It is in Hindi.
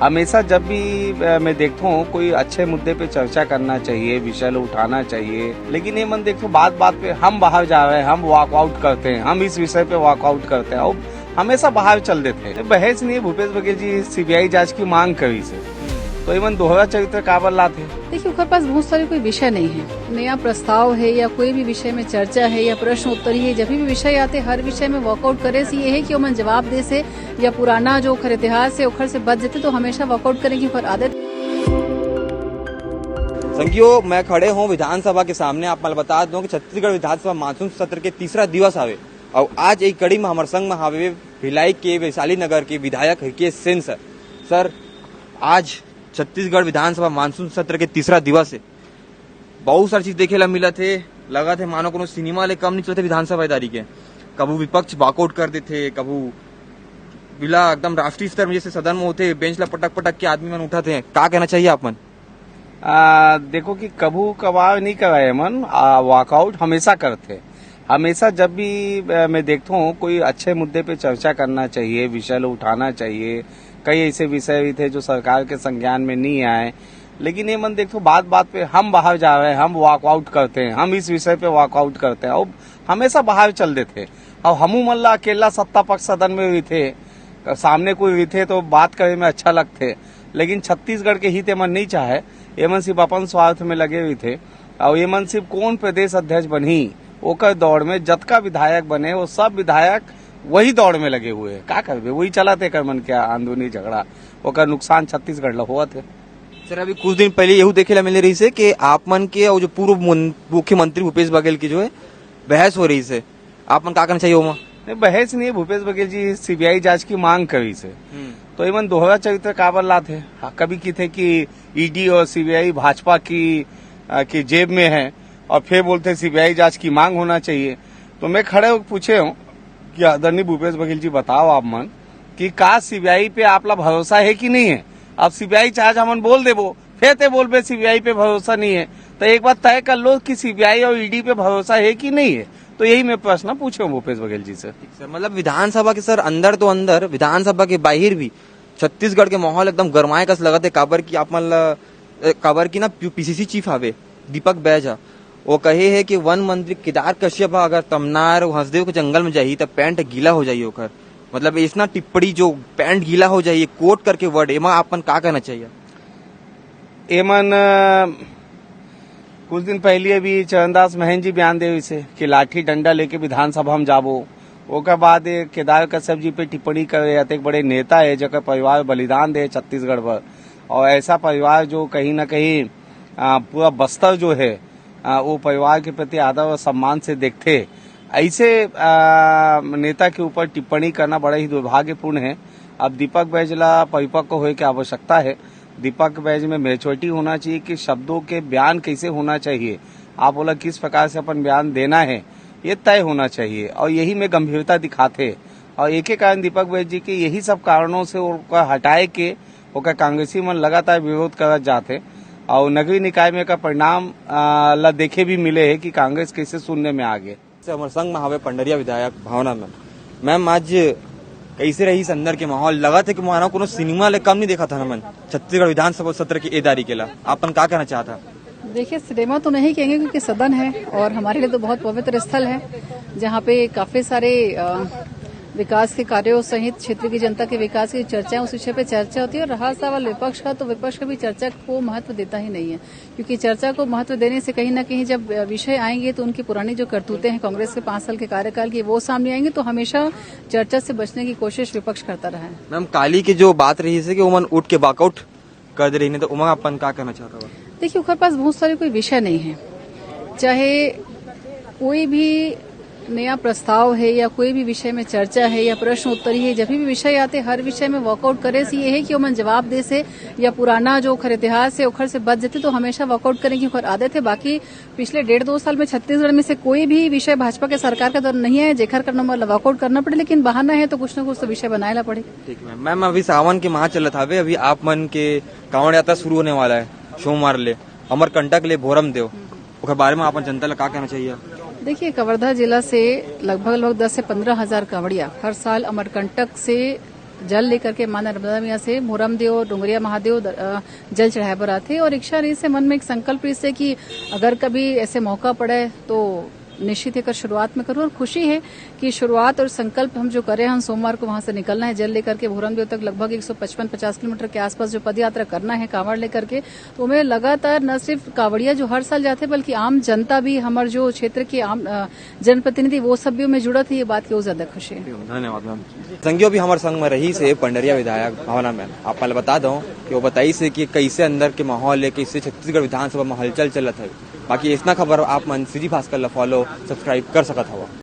हमेशा जब भी मैं देखता हूँ कोई अच्छे मुद्दे पे चर्चा करना चाहिए, विषय उठाना चाहिए, लेकिन ये मन देखो बात बात पे हम बाहर जा रहे हैं, हम वॉकआउट करते हैं, हम इस विषय पे वॉकआउट करते हैं और हमेशा बाहर चल देते हैं। बहस नहीं, भूपेश बघेल जी सीबीआई जांच की मांग करी से तो ये मन दोहरा चरित्र काबर लाते। देखिए उनके पास बहुत सारे कोई विषय नहीं है, नया प्रस्ताव है या कोई भी विषय में चर्चा है या प्रश्न उत्तरी है, जब भी विषय आते हर विषय में वॉकआउट करे से ये है कि वो जवाब दे से या पुराना जो खर इतिहास है उखर से बच जाते तो हमेशा वॉकआउट करेंगे पर आदत। संज्ञो मैं खड़े हूँ विधानसभा के सामने। आप मैं बता दूं कि छत्तीसगढ़ विधानसभा मानसून सत्र के तीसरा दिवस आवे और आज एक कड़ी में हमारे संग में हावे भिलाई के वैशाली नगर के विधायक हरकेश सेन सर। आज छत्तीसगढ़ विधानसभा मानसून सत्र के तीसरा दिवस है, बहुत सारी चीज देखे ला मिला थे, लगा थे मानो कोनो सिनेमा ले कम नहीं चलते विधानसभा दारी के। कबू विपक्ष वॉकआउट कर देते, कबू बिला एकदम राष्ट्रीय स्तर में जैसे सदन में होते बेंच ला पटक पटक के आदमी मन उठाते हैं। क्या कहना चाहिए आप मन? देखो कि कबू कभार नहीं कराए मन, वॉकआउट हमेशा करते। हमेशा जब भी मैं देखता हूँ कोई अच्छे मुद्दे पे चर्चा करना चाहिए, विषय उठाना चाहिए। कई ऐसे विषय भी थे जो सरकार के संज्ञान में नहीं आए, लेकिन ये मन देखो बात बात पे हम बाहर जा रहे हैं, हम वॉकआउट करते हैं, हम इस विषय पे वॉकआउट करते हैं और हमेशा बाहर चल देते। और हमू मल्ला अकेला सत्ता पक्ष सदन में भी थे, सामने कोई भी थे तो बात करे में अच्छा लगते, लेकिन छत्तीसगढ़ के हित एमन नहीं चाहे, एमन सिर्फ अपन स्वार्थ में लगे हुए थे। और एमन सिर्फ कौन प्रदेश अध्यक्ष बनी ओकर दौड़ में जतका विधायक बने वो सब विधायक वही दौड़ में लगे हुए हैं। क्या करबे, वही चलाते कर मन क्या आंदोलनी झगड़ा, ओकर नुकसान छत्तीसगढ़ ला हुआ थे। सर अभी कुछ दिन पहले यही देखे ला मिल रही से कि आप मन के और जो पूर्व मुख्यमंत्री भूपेश बघेल की जो है बहस हो रही से, आप मन क्या करना चाहिए? नहीं बहस नहीं, भूपेश बघेल जी सीबीआई जांच की मांग करी से तो ये मन दोहरा चरित्र काबर लाते। कभी की थे कि ईडी और सीबीआई भाजपा की जेब में है और फिर बोलते सीबीआई जांच की मांग होना चाहिए। तो मैं खड़े होकर पूछे हूँ कि आदरणीय भूपेश बघेल जी बताओ आप मन कि का सीबीआई पे आप ला भरोसा है कि नहीं है? अब सीबीआई चार्ज हमन बोल देबो, फिर ते बोलबे सीबीआई पे भरोसा नहीं है, तो एक बात तय कर लो कि सीबीआई और ईडी पे भरोसा है कि नहीं है। तो यही मैं प्रश्न पूछे हूँ भूपेश बघेल जी से। सर मतलब विधानसभा के सर अंदर तो अंदर, विधानसभा के बाहर भी छत्तीसगढ़ के माहौल एकदम गरमाए कस लगा थे। काबर की ना पीसीसी चीफ आवे दीपक बैजा, वो कहे है कि वन मंत्री केदार कश्यप अगर तमनार हंसदेव के जंगल में जाही तब पैंट गीला हो जाइए ओकर। मतलब इतना टिप्पणी जो पैंट गीला हो जाइए कोट करके वर्ड एमा आपन का कहना चाहिए? एमन कुछ दिन पहले अभी चरणदास महन जी बयान दे से कि लाठी डंडा लेके विधानसभा में जाबो। ओकर बाद केदार कश्यप जी पे टिप्पणी करे जाते। एक बड़े नेता है जगह परिवार बलिदान दे छत्तीसगढ़ पर, और ऐसा परिवार जो कहीं ना कहीं पूरा बस्तर जो है वो परिवार के प्रति आदर और सम्मान से देखते। ऐसे नेता के ऊपर टिप्पणी करना बड़ा ही दुर्भाग्यपूर्ण है। अब दीपक बैजला परिपक्व होने की आवश्यकता है। दीपक बैज में मैच्योरिटी होना चाहिए कि शब्दों के बयान कैसे होना चाहिए, आप बोला किस प्रकार से अपन बयान देना है ये तय होना चाहिए, और यही में गंभीरता दिखाते। और एक कारण दीपक बैज जी के यही सब कारणों से उनका हटाए के ओकर कांग्रेसी मन लगातार विरोध करत जाते, और नगरीय निकाय में का परिणाम ला देखे भी मिले है कि कांग्रेस कैसे शून्य में आ गए। हमारे संग में हावे पंडरिया विधायक भावना मैम आज कैसे रही अंदर के माहौल? लगा था कि मानो कोनो सिनेमा ले कम नहीं देखा था ना मन छत्तीसगढ़ विधानसभा सत्र की एदारी के ला। आपन क्या कहना चाहता? देखिए सिनेमा तो नहीं कहेंगे क्योंकि सदन है और हमारे लिए तो बहुत पवित्र स्थल है जहाँ पे काफी सारे विकास के कार्यों सहित क्षेत्र की जनता के विकास की चर्चा उस विषय पे चर्चा होती है। और रहा सवाल विपक्ष का, तो विपक्ष कभी चर्चा को महत्व देता ही नहीं है, क्योंकि चर्चा को महत्व देने से कहीं न कहीं जब विषय आएंगे तो उनकी पुरानी जो करतूतें हैं कांग्रेस के 5 साल के कार्यकाल की वो सामने आएंगे, तो हमेशा चर्चा से बचने की कोशिश विपक्ष करता रहा है। मैम काली की जो बात रही है कि उमन उठ के वॉकआउट कर दे रही है, तो उमा अपन क्या कहना चाहता हुआ? देखिए उनके पास बहुत सारे कोई विषय नहीं है, चाहे कोई भी नया प्रस्ताव है या कोई भी विषय में चर्चा है या प्रश्न उत्तरी है, जब भी विषय आते हर विषय में वॉकआउट करे से ये है कि वो जवाब दे से या पुराना जो खर इतिहास है उखर से बच जाते तो हमेशा वॉकआउट करेंगे और आदत है। बाकी पिछले 1.5-2 साल में छत्तीसगढ़ में से कोई भी विषय भाजपा के सरकार का दौर नहीं है जेखर करना वॉकआउट करना पड़े, लेकिन बहाना है तो कुछ न कुछ तो विषय बनाएला पड़े। ठीक है मैम, अभी सावन के माह चलत हवे, अभी आप मन के कांवड़ यात्रा शुरू होने वाला है सोमवार ले अमरकंटक ले भोरम देव, ओकर बारे में आप जनता ला क्या कहना चाहिए? देखिए कवर्धा जिला से लगभग 10 से 15 हजार कांवड़िया हर साल अमरकंटक से जल लेकर के मां नर्मदा मैया से मोरम देव डोंगरिया महादेव जल चढ़ाए बर आथे और इच्छा रही से मन में एक संकल्प रही से कि अगर कभी ऐसे मौका पड़े तो निश्चित ही कर शुरुआत में करूं। और खुशी है कि शुरुआत और संकल्प हम जो करे हम सोमवार को वहां से निकलना है जल लेकर के भोरमदेव तक लगभग 155-50 किलोमीटर के आसपास जो पद यात्रा करना है कांवड़ लेकर के। तो मैं लगातार न सिर्फ कांवड़िया जो हर साल जाते बल्कि आम जनता भी हमारे जो क्षेत्र के आम जनप्रतिनिधि वो सब भी में जुड़त है, ये बात की वो ज्यादा खुशी है। धन्यवाद मैम। संगियो भी हमारे संग में रही से पंडरिया विधायक भावना मैम, आप पहले बता दो कि वो बताई से कि कैसे अंदर के माहौल है, कैसे छत्तीसगढ़ विधानसभा में हलचल चलत है। बाकी इतना खबर आप मन सीधी भास्कर ला फॉलो सब्सक्राइब कर सकत हवा।